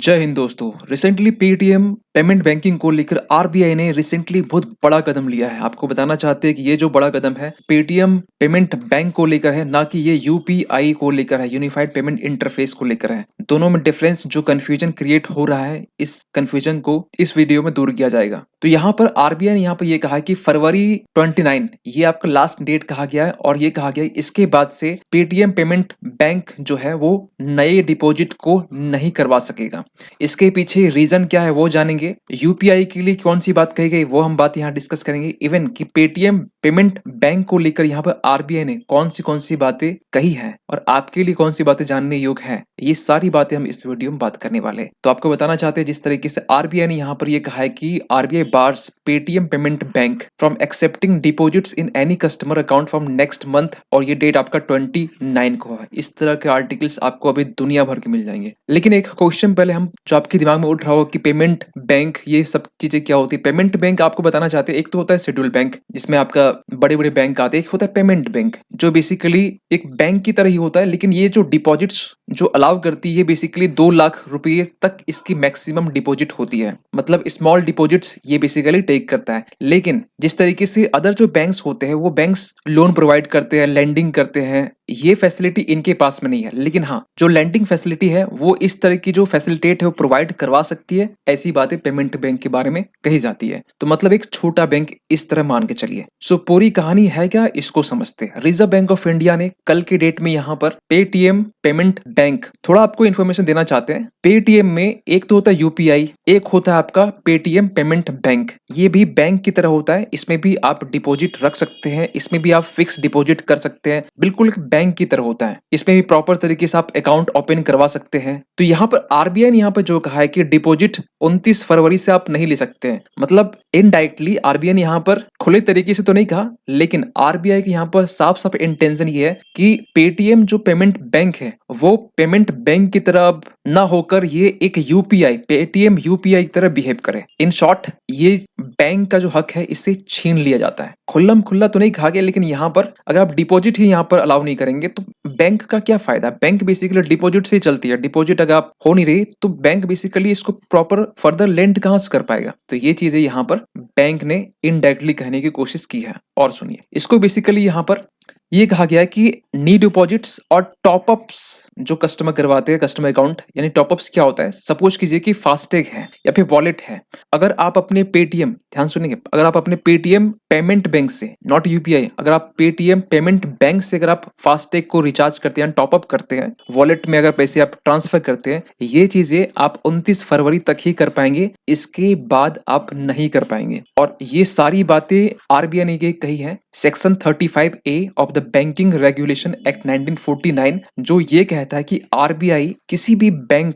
जय हिंद दोस्तों। Recently Paytm payment banking को लेकर आरबीआई ने रिसेंटली बहुत बड़ा कदम लिया है। आपको बताना चाहते हैं कि ये जो बड़ा कदम है पेटीएम पेमेंट बैंक को लेकर है, ना कि ये यूपीआई को लेकर है, यूनिफाइड पेमेंट इंटरफेस को लेकर है। दोनों में डिफरेंस जो कंफ्यूजन क्रिएट हो रहा है, इस कंफ्यूजन को इस वीडियो में दूर किया जाएगा। तो यहाँ पर आरबीआई ने यहाँ पर ये कहा है कि फरवरी 29 ये आपका लास्ट डेट कहा गया है, और ये कहा गया है इसके बाद से पेटीएम पेमेंट बैंक जो है वो नए डिपॉजिट को नहीं करवा सकेगा। इसके पीछे रीजन क्या है वो जानेंगे। यूपीआई के लिए कौन सी बात कही गई वो हम बात यहाँ डिस्कस करेंगे। इवन कि पेटीएम पेमेंट बैंक को लेकर यहाँ पर आरबीआई ने कौन सी बातें कही है और आपके लिए कौन सी बातें जानने योग्य है, ये सारी बातें हम इस वीडियो में बात करने वाले हैं। तो आपको बताना चाहते हैं जिस तरीके से आरबीआई ने यहाँ पर ये कहा है कि RBI bars Paytm payment bank from accepting deposits in any customer account from next month, और ये डेट आपका 29 को है। इस तरह के आर्टिकल्स आपको अभी दुनिया भर के मिल जाएंगे। लेकिन एक क्वेश्चन पहले हम जो आपके दिमाग में उठ रहा होगा कि पेमेंट बैंक ये सब चीजें क्या होती है। पेमेंट बैंक आपको बताना चाहते हैं, एक तो होता है शेड्यूल बैंक जिसमें आपका बड़े बड़े बैंक आते हैं, एक होता है पेमेंट बैंक जो बेसिकली एक बैंक की तरह ही होता है, लेकिन ये जो डिपॉजिट्स जो अलाउ करती है बेसिकली 2 लाख रुपए तक इसकी मैक्सिमम डिपॉजिट होती है। मतलब स्मॉल डिपॉजिट्स ये बेसिकली टेक करता है। लेकिन जिस तरीके से अदर जो बैंक्स होते हैं वो बैंक्स लोन प्रोवाइड करते हैं, लेंडिंग करते हैं, ये फैसिलिटी इनके पास में नहीं है। लेकिन हाँ, जो लैंडिंग फैसिलिटी है वो इस तरह की जो फैसिलिटेट है वो प्रोवाइड करवा सकती है। ऐसी बातें पेमेंट बैंक के बारे में कही जाती है। तो मतलब एक छोटा बैंक इस तरह मान के चलिए। सो पूरी कहानी है क्या, इसको समझते हैं। रिजर्व बैंक ऑफ इंडिया ने कल के डेट में यहाँ पर पेटीएम पेमेंट बैंक, थोड़ा आपको इन्फॉर्मेशन देना चाहते हैं। पेटीएम में एक तो होता है यूपीआई, एक होता है आपका पेटीएम पेमेंट बैंक। ये भी बैंक की तरह होता है, इसमें भी आप डिपॉजिट रख सकते हैं, इसमें भी आप फिक्स डिपॉजिट कर सकते हैं, बिल्कुल एक बैंक की तरह होता है। इसमें भी प्रॉपर तरीके से आप अकाउंट ओपन करवा सकते हैं। तो यहाँ पर आरबीआई ने यहाँ पर जो कहा है कि डिपॉजिट 29 फरवरी से आप नहीं ले सकते हैं। मतलब इनडायरेक्टली आरबीआई ने यहाँ पर खुले तरीके से तो नहीं कहा, लेकिन आरबीआई के यहाँ पर साफ साफ इंटेंशन ये है कि पेटीएम जो पेमेंट बैंक है वो पेमेंट बैंक की तरह अब ना होकर ये एक यूपीआई, पेटीएम यूपीआई की तरह बिहेव करे। इन शॉर्ट ये बैंक का जो हक है इससे छीन लिया जाता है। खुल्लम खुल्ला तो नहीं कहा गया, लेकिन यहाँ पर अगर आप डिपॉजिट ही यहाँ पर अलाउ नहीं करेंगे तो बैंक का क्या फायदा। बैंक बेसिकली डिपॉजिट से ही चलती है। डिपॉजिट अगर आप हो नहीं रही तो बैंक बेसिकली इसको प्रॉपर फर्दर लेंड कहाँ से कर पाएगा। तो ये चीजें यहाँ पर बैंक ने इनडायरेक्टली कहने की कोशिश की है। और सुनिए, इसको बेसिकली यहाँ पर ये कहा गया है कि नी डिपॉजिट्स और टॉपअप्स जो कस्टमर करवाते हैं, कस्टमर अकाउंट यानी टॉपअप्स क्या होता है। सपोज कीजिए कि फास्टैग है या फिर वॉलेट है। अगर आप अपने पेटीएम, ध्यान सुनेंगे, अगर आप अपने पेटीएम पेमेंट बैंक से, नॉट यूपीआई, अगर आप पेटीएम पेमेंट बैंक से अगर आप फास्टैग को रिचार्ज करते हैं, टॉपअप करते हैं, वॉलेट में अगर पैसे आप ट्रांसफर करते हैं, ये चीजें आप 29 फरवरी तक ही कर पाएंगे, इसके बाद आप नहीं कर पाएंगे। और ये सारी बातें आरबीआई ने कही है section 35A of the banking regulation act 1949, जो ये कहता है कि आरबीआई किसी भी बैंक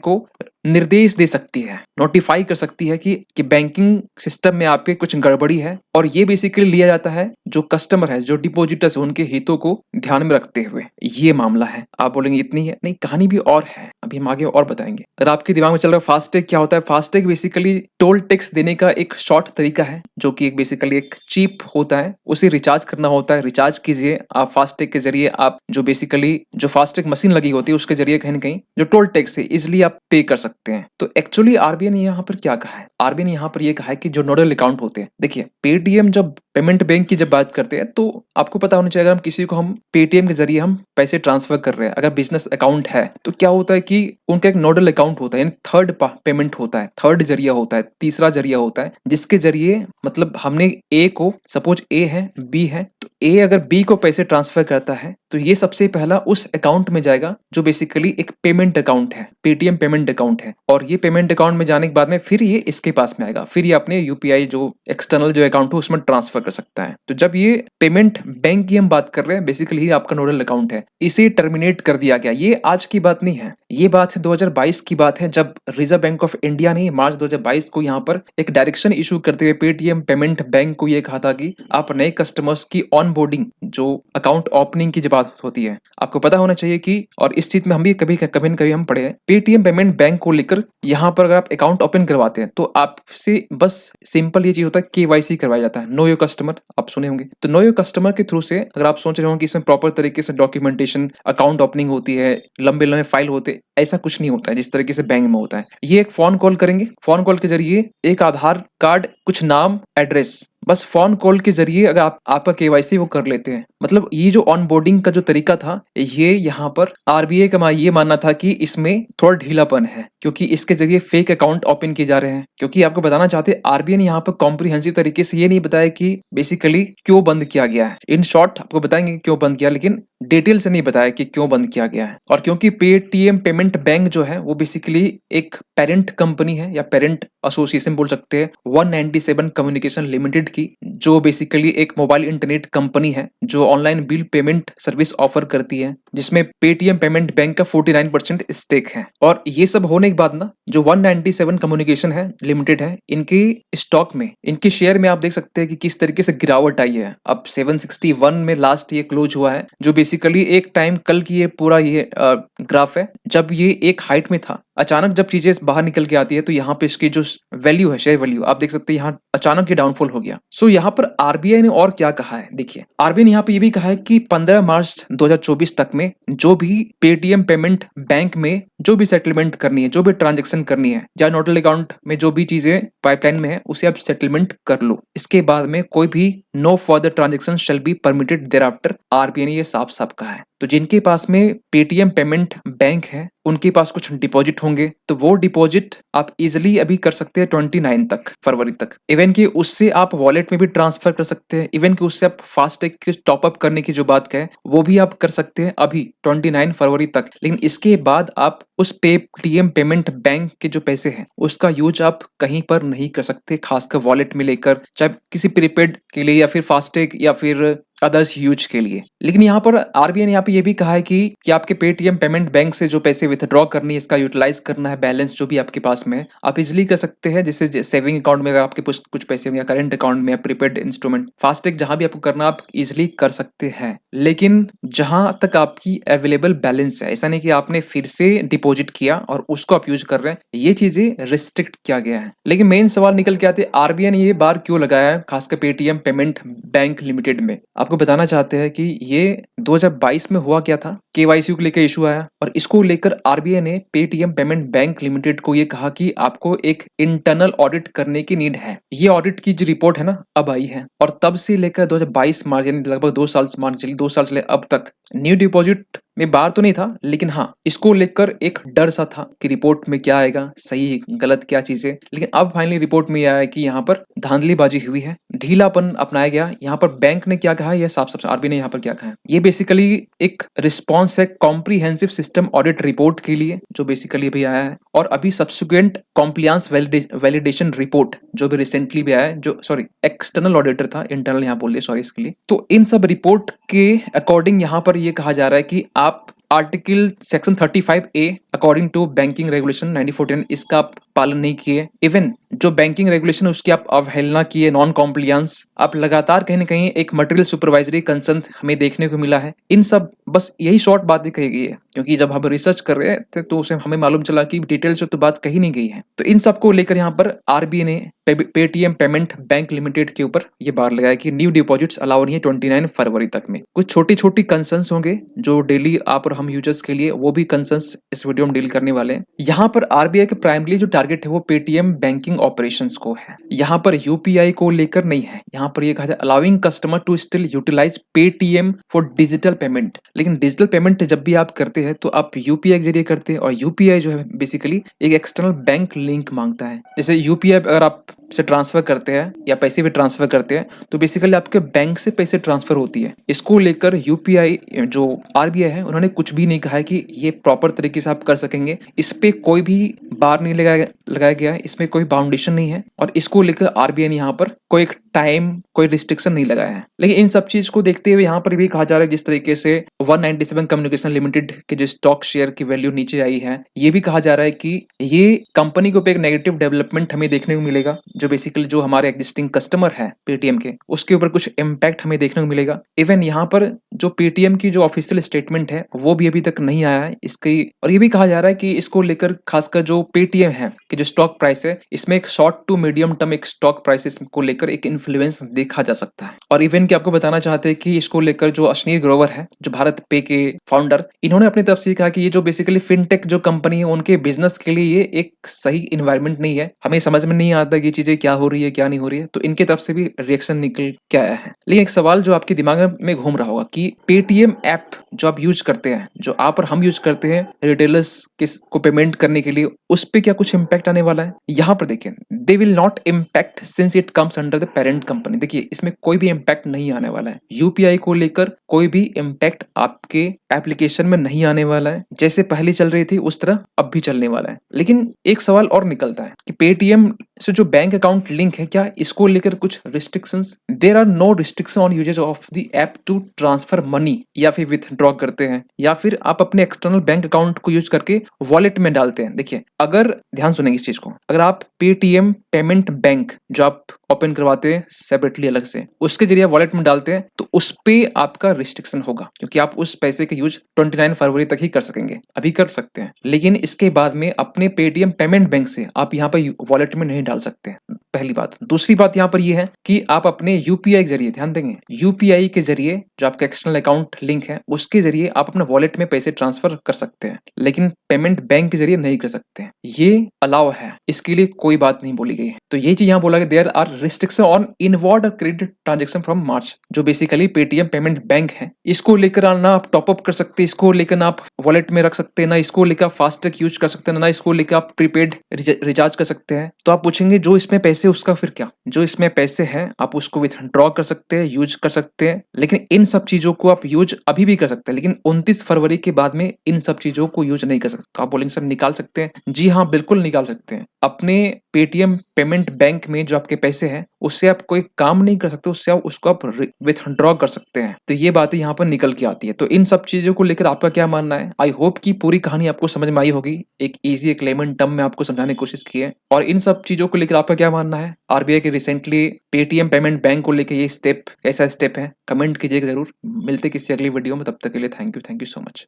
को निर्देश दे सकती है, नोटिफाई कर सकती है कि बैंकिंग सिस्टम में आपके कुछ गड़बड़ी है। और ये बेसिकली लिया जाता है जो कस्टमर है, जो डिपॉजिटर्स है, उनके हितों को ध्यान में रखते हुए ये मामला है। आप बोलेंगे इतनी है, नहीं, कहानी भी और है, अभी हम आगे और बताएंगे। अगर आपके दिमाग में चल रहा है फास्टैग क्या होता है, फास्टैग बेसिकली टोल टैक्स देने का एक शॉर्ट तरीका है, जो कि एक बेसिकली एक चीप होता है, उसे रिचार्ज करना होता है। रिचार्ज कीजिए आप फास्टैग के जरिए, आप जो बेसिकली जो फास्टैग मशीन लगी होती है उसके जरिए कहीं ना कहीं जो टोल टैक्स है इजिली आप पे कर सकते हैं। तो एक्चुअली आरबीआई ने यहाँ पर क्या कहा है, आरबीआई ने यहाँ पर यह कहा है कि जो नोडल अकाउंट होते हैं, देखिए पेटीएम जब पेमेंट बैंक की जब बात करते हैं तो आपको पता होना चाहिए, अगर हम किसी को हम पेटीएम के जरिए हम पैसे ट्रांसफर कर रहे हैं, अगर बिजनेस अकाउंट है तो क्या होता है कि उनका एक नोडल अकाउंट होता है, यानी थर्ड पेमेंट होता है, थर्ड जरिया होता है, तीसरा जरिया होता है, जिसके जरिए मतलब हमने ए को, सपोज ए है, बी है, तो ए अगर बी को पैसे ट्रांसफर करता है तो ये सबसे पहला उस अकाउंट में जाएगा जो बेसिकली एक पेमेंट अकाउंट है, पेटीएम पेमेंट अकाउंट है। और ये पेमेंट अकाउंट में जाने के बाद में फिर ये इसके पास में आएगा, फिर ये अपने यूपीआई जो एक्सटर्नल जो अकाउंट है उसमें ट्रांसफर कर सकता है। तो जब ये पेमेंट बैंक की हम बात कर रहे हैं, बेसिकली ही आपका नोडल अकाउंट है, इसे टर्मिनेट कर दिया गया। ये आज की बात नहीं है, ये बात है 2022 की बात है, जब रिजर्व बैंक ऑफ इंडिया ने मार्च 2022 को यहाँ पर एक डायरेक्शन इशू करते हुए पेटीएम पेमेंट बैंक को ये कहा था कि आप नए कस्टमर्स की ऑनबोर्डिंग, जो अकाउंट ओपनिंग की जो बात होती है, आपको पता होना चाहिए कि, और इस चीज में हम भी कभी न कभी हम पढ़े हैं, पेटीएम पेमेंट बैंक को लेकर यहाँ पर अगर आप अकाउंट ओपन करवाते हैं तो आपसे बस सिंपल ये चीज होता है, केवाईसी करवाया जाता है, नो योर कस्टमर, आप सुने होंगे। तो नो योर कस्टमर के थ्रू से अगर आप सोच रहे हो कि इसमें प्रॉपर तरीके से डॉक्यूमेंटेशन, अकाउंट ओपनिंग होती है, लंबे लंबे फाइल होते हैं, ऐसा कुछ नहीं होता है जिस तरीके से बैंक में होता है। ये एक फोन कॉल करेंगे, फोन कॉल के जरिए एक आधार कार्ड, कुछ नाम, एड्रेस, बस फोन कॉल के जरिए अगर आपका केवाईसी वो कर लेते हैं। मतलब ये जो ऑनबोर्डिंग का जो तरीका था, ये यहाँ पर आरबीआई का ये मानना था कि इसमें थोड़ा ढीलापन है, क्योंकि इसके जरिए फेक अकाउंट ओपन किए जा रहे हैं। क्योंकि आपको बताना चाहते हैं, आरबीआई ने यहाँ पर कॉम्प्रिहेंसिव तरीके से ये नहीं बताया कि बेसिकली क्यों बंद किया गया है। इन शॉर्ट आपको बताएंगे कि क्यों बंद किया, लेकिन डिटेल से नहीं बताया कि क्यों बंद किया गया है। और क्योंकि पेटीएम पेमेंट बैंक जो है वो बेसिकली एक पेरेंट कंपनी है, या पेरेंट एसोसिएशन बोल सकते हैं 197 कम्युनिकेशन लिमिटेड की, जो बेसिकली एक मोबाइल इंटरनेट कंपनी है जो online bill payment service offer करती है, जिसमें पेटीएम पेमेंट बैंक का 49% स्टेक है। और ये सब होने के बाद ना, जो 197 कम्युनिकेशन है लिमिटेड है, इनकी स्टॉक में, इनके शेयर में आप देख सकते हैं कि किस तरीके से गिरावट आई है। अब 761 में लास्ट ये क्लोज हुआ है, जो बेसिकली एक टाइम कल की ये पूरा ये ग्राफ है, जब ये एक हाइट में था। अचानक जब चीजें बाहर निकल के आती है तो यहाँ पे इसकी जो वैल्यू है, शेयर वैल्यू, आप देख सकते हैं यहाँ अचानक ये डाउनफॉल हो गया। सो यहाँ पर आरबीआई ने और क्या कहा है, देखिए आरबीआई ने यहाँ पे ये भी कहा है कि 15 मार्च 2024 तक में जो भी पेटीएम पेमेंट बैंक में जो भी सेटलमेंट करनी है, जो भी ट्रांजेक्शन करनी है, या नोडल अकाउंट में जो भी चीजें पाइपलाइन में है, उसे आप सेटलमेंट कर लो। इसके बाद में कोई भी no further transaction shall be permitted thereafter, RBI ने ये साफ साफ कहा है। तो जिनके पास में पेटीएम पेमेंट बैंक है, उनके पास कुछ डिपॉजिट होंगे, तो वो डिपॉजिट आप इजिली अभी कर सकते हैं 29 तक, फरवरी तक। इवन कि उससे आप वॉलेट में भी ट्रांसफर कर सकते हैं, इवन कि उससे आप फास्टैग के टॉपअप करने की जो बात कहें वो भी आप कर सकते हैं अभी 29 फरवरी तक। लेकिन इसके बाद आप उस पेटीएम पेमेंट बैंक के जो पैसे हैं उसका यूज आप कहीं पर नहीं कर सकते, खासकर वॉलेट में लेकर, चाहे किसी प्रीपेड के लिए या फिर फास्टैग या फिर अदर्स यूज के लिए। लेकिन यहाँ पर आरबीआई ने यहाँ पे ये भी कहा है कि आपके पेटीएम पेमेंट बैंक से जो पैसे विथड्रॉ करनी है, इसका यूटिलाइज करना है, बैलेंस जो भी आपके पास में है, आप इजिली कर सकते हैं। जैसे सेविंग अकाउंट में अगर आपके कुछ पैसे होंगे, या करंट अकाउंट में, या प्रीपेड इंस्ट्रूमेंट, फास्टैग, जहां भी आपको करना आप इजिली कर सकते हैं। लेकिन जहां तक आपकी अवेलेबल बैलेंस है, ऐसा नहीं कि आपने फिर से डिपॉजिट किया और उसको आप यूज कर रहे हैं, ये चीजें रिस्ट्रिक्ट किया गया है। लेकिन मेन सवाल निकल के आते, आरबीआई ने ये बार क्यों लगाया है, खासकर पेटीएम पेमेंट बैंक लिमिटेड में। आपको बताना चाहते हैं कि ये 2022 में हुआ क्या था, केवाईसी को लेकर इशू आया, और इसको लेकर आरबीआई ने पेटीएम पेमेंट बैंक लिमिटेड को ये कहा कि आपको एक इंटरनल ऑडिट करने की नीड है। ये ऑडिट की जो रिपोर्ट है ना, अब आई है, और तब से लेकर 2022 मार्च, यानी लगभग 2 साल मान चलिए, 2 साल से ले अब तक न्यू डिपॉजिट में बार तो नहीं था, लेकिन हाँ इसको लेकर एक डर सा था कि रिपोर्ट में क्या आएगा, सही गलत क्या चीजें। लेकिन अब फाइनली रिपोर्ट में यह आया कि यहाँ पर धांधलीबाजी हुई है, ढीलापन अपनाया गया। यहाँ पर बैंक ने क्या कहा, यह साफ साफ आरबीआई ने यहाँ पर क्या कहा है, ये बेसिकली एक रिस्पॉन्स है कॉम्प्रिहेंसिव सिस्टम ऑडिट रिपोर्ट के लिए, जो बेसिकली अभी आया है, और अभी सब्सिक्वेंट कॉम्प्लियंस वैलिडेशन रिपोर्ट जो भी रिसेंटली भी आया है, जो सॉरी एक्सटर्नल ऑडिटर था, इंटरनल यहाँ बोल दिया, सॉरी इसके लिए। तो इन सब रिपोर्ट के अकॉर्डिंग यहाँ पर ये कहा जा रहा है कि आप article section 35A according to banking regulation 1949 इसका आप पालन नहीं किए। इवन जो बैंकिंग रेगुलेशन उसकी आप अवहेलना किए, नॉन कॉम्प्लियंस, आप लगातार कहीं ना कहीं एक मटेरियल सुपरवाइजरी कंसर्न हमें देखने को मिला है। इन सब बस यही शॉर्ट बातें कही गई है, क्योंकि जब हम रिसर्च कर रहे थे तो उसे हमें मालूम चला कि डिटेल से तो बात कही नहीं गई है। तो इन सबको लेकर यहाँ पर आरबीआई ने पेटीएम पेमेंट बैंक लिमिटेड के ऊपर ये बार लगाया कि न्यू डिपॉजिट्स अलाउ नहीं है 29 फरवरी तक में। कुछ छोटी छोटी कंसर्न्स होंगे जो डेली आप और हम यूजर्स के लिए, वो भी कंसर्न्स इस वीडियो में डील करने वाले हैं। यहाँ पर आरबीआई का प्राइमरी जो टारगेट है वो पेटीएम बैंकिंग ऑपरेशंस को है, यहाँ पर यूपीआई को लेकर नहीं है। यहाँ पर ये कहा जाए allowing customer to still utilize Paytm for digital payment. लेकिन डिजिटल पेमेंट जब भी आप करते हैं तो आप यूपीआई के जरिए करते हैं, और यूपीआई जो है बेसिकली एक एक्सटर्नल बैंक लिंक मांगता है। जैसे यूपीआई अगर आप से ट्रांसफर करते हैं या पैसे भी ट्रांसफर करते हैं तो बेसिकली आपके बैंक से पैसे ट्रांसफर होती है। इसको लेकर यूपीआई जो आरबीआई है उन्होंने कुछ भी नहीं कहा है कि ये प्रॉपर तरीके से आप कर सकेंगे। इस पे कोई भी बार नहीं लगाया गया है, इसमें कोई बाउंडेशन नहीं है, और इसको लेकर आरबीआई ने यहाँ पर कोई एक टाइम कोई रिस्ट्रिक्शन नहीं लगाया है। लेकिन इन सब चीज को देखते हुए यहाँ पर भी कहा जा रहा है जिस तरीके से 197 कम्युनिकेशन लिमिटेड के जो स्टॉक शेयर की वैल्यू नीचे आई है, ये भी कहा जा रहा है कि ये कंपनी के ऊपर एक नेगेटिव डेवलपमेंट हमें देखने को मिलेगा, जो बेसिकली जो हमारे एग्जिस्टिंग कस्टमर है पेटीएम के, उसके ऊपर कुछ इम्पैक्ट हमें देखने को मिलेगा। इवन यहाँ पर जो पेटीएम की जो ऑफिशियल स्टेटमेंट है वो भी अभी तक नहीं आया है इसकी, और ये भी कहा जा रहा है कि इसको लेकर खासकर जो पेटीएम है कि जो स्टॉक प्राइस है, इसमें एक शॉर्ट टू मीडियम टर्म एक स्टॉक प्राइसेस को लेकर एक इन्फ्लुएंस देखा जा सकता है। और इवन कि आपको बताना चाहते हैं कि इसको लेकर जो अश्नीर ग्रोवर है, जो भारत पे के फाउंडर, इन्होंने अपनी तरफ से कहा कि ये जो बेसिकली फिनटेक जो कंपनी है उनके बिजनेस के लिए ये एक सही इन्वायरमेंट नहीं है, हमें समझ में नहीं आता कि ये चीजें क्या हो रही है क्या नहीं हो रही है। तो इनके तरफ से भी रिएक्शन निकल के आया है। लेकिन एक सवाल जो आपके दिमाग में घूम रहा होगा कि पेटीएम ऐप जो आप यूज करते हैं, जो आप और हम यूज करते हैं रिटेलर्स किस को पेमेंट करने के लिए, उस पे क्या कुछ इम्पैक्ट आने वाला है? यहाँ पर देखिए, they will not impact since it comes under the parent company. देखिए इसमें कोई भी इम्पैक्ट नहीं आने वाला है, यूपीआई को लेकर कोई भी इम्पैक्ट आपके एप्लीकेशन में नहीं आने वाला है। जैसे पहले चल रही थी उस तरह अब भी चलने वाला है। लेकिन एक सवाल और निकलता है कि पेटीएम से जो बैंक अकाउंट लिंक है, क्या इसको लेकर कुछ restrictions? There are no restriction on usage of the app to transfer money, या फिर विथड्रॉ करते हैं, या फिर आप अपने एक्सटर्नल बैंक अकाउंट को यूज करके वॉलेट में डालते हैं। देखिए अगर ध्यान सुनेंगे इस चीज को, अगर आप पेटीएम पेमेंट बैंक जो आप ओपन करवाते हैं सेपरेटली अलग से, उसके जरिए वॉलेट में डालते हैं, तो उस पे आपका रिस्ट्रिक्शन होगा, क्योंकि आप उस पैसे का यूज 29 फरवरी तक ही कर सकेंगे, अभी कर सकते हैं, लेकिन इसके बाद में अपने पेटीएम पेमेंट बैंक से आप यहाँ पर वॉलेट में नहीं डाल सकते हैं। पहली बात। दूसरी बात यहाँ पर यह है कि आप अपने यूपीआई के जरिए, ध्यान देंगे, यूपीआई के जरिए जो आपका एक्सटर्नल अकाउंट लिंक है उसके जरिए आप अपने वॉलेट में पैसे ट्रांसफर कर सकते हैं, लेकिन पेमेंट बैंक के जरिए नहीं कर सकते हैं। ये अलाउ है, इसके लिए कोई बात नहीं बोली गई है। तो ये चीज यहाँ बोला गया, there are restriction on inward credit transaction from March, जो बेसिकली पेटीएम पेमेंट बैंक है, इसको लेकर ना आप टॉपअप कर सकते, इसको लेकर ना आप वॉलेट में रख सकते, ना इसको लेकर फास्टैग यूज कर सकते हैं, ना इसको लेकर आप प्रीपेड रिचार्ज कर सकते हैं। तो आप पूछेंगे जो इसमें पैसे उसका फिर क्या? जो इसमें पैसे हैं आप उसको विथड्रॉ कर सकते हैं, यूज कर सकते हैं, लेकिन इन सब चीजों को आप यूज अभी भी कर सकते हैं, लेकिन 29 फरवरी के बाद में इन सब चीजों को यूज नहीं कर सकते। तो आप बोलेंगे सर निकाल सकते हैं? जी हाँ, बिल्कुल निकाल सकते हैं। अपने पेटीएम पेमेंट बैंक में जो आपके पैसे हैं उससे आप कोई काम नहीं कर सकते, उससे आप उसको आप विथड्रॉ कर सकते हैं। तो ये बातें यहाँ पर निकल के आती है। तो इन सब चीजों को लेकर आपका क्या मानना है? आई होप कि पूरी कहानी आपको समझ में आई होगी, एक इजी एक लेमन टर्म में आपको समझाने की कोशिश की है। और इन सब चीजों को लेकर आपका क्या मानना है? आरबीआई के रिसेंटली पेटीएम पेमेंट बैंक को लेकर ये स्टेप कैसा स्टेप है, कमेंट कीजिएगा जरूर। मिलते किसी अगली वीडियो में, तब तक के लिए थैंक यू सो मच।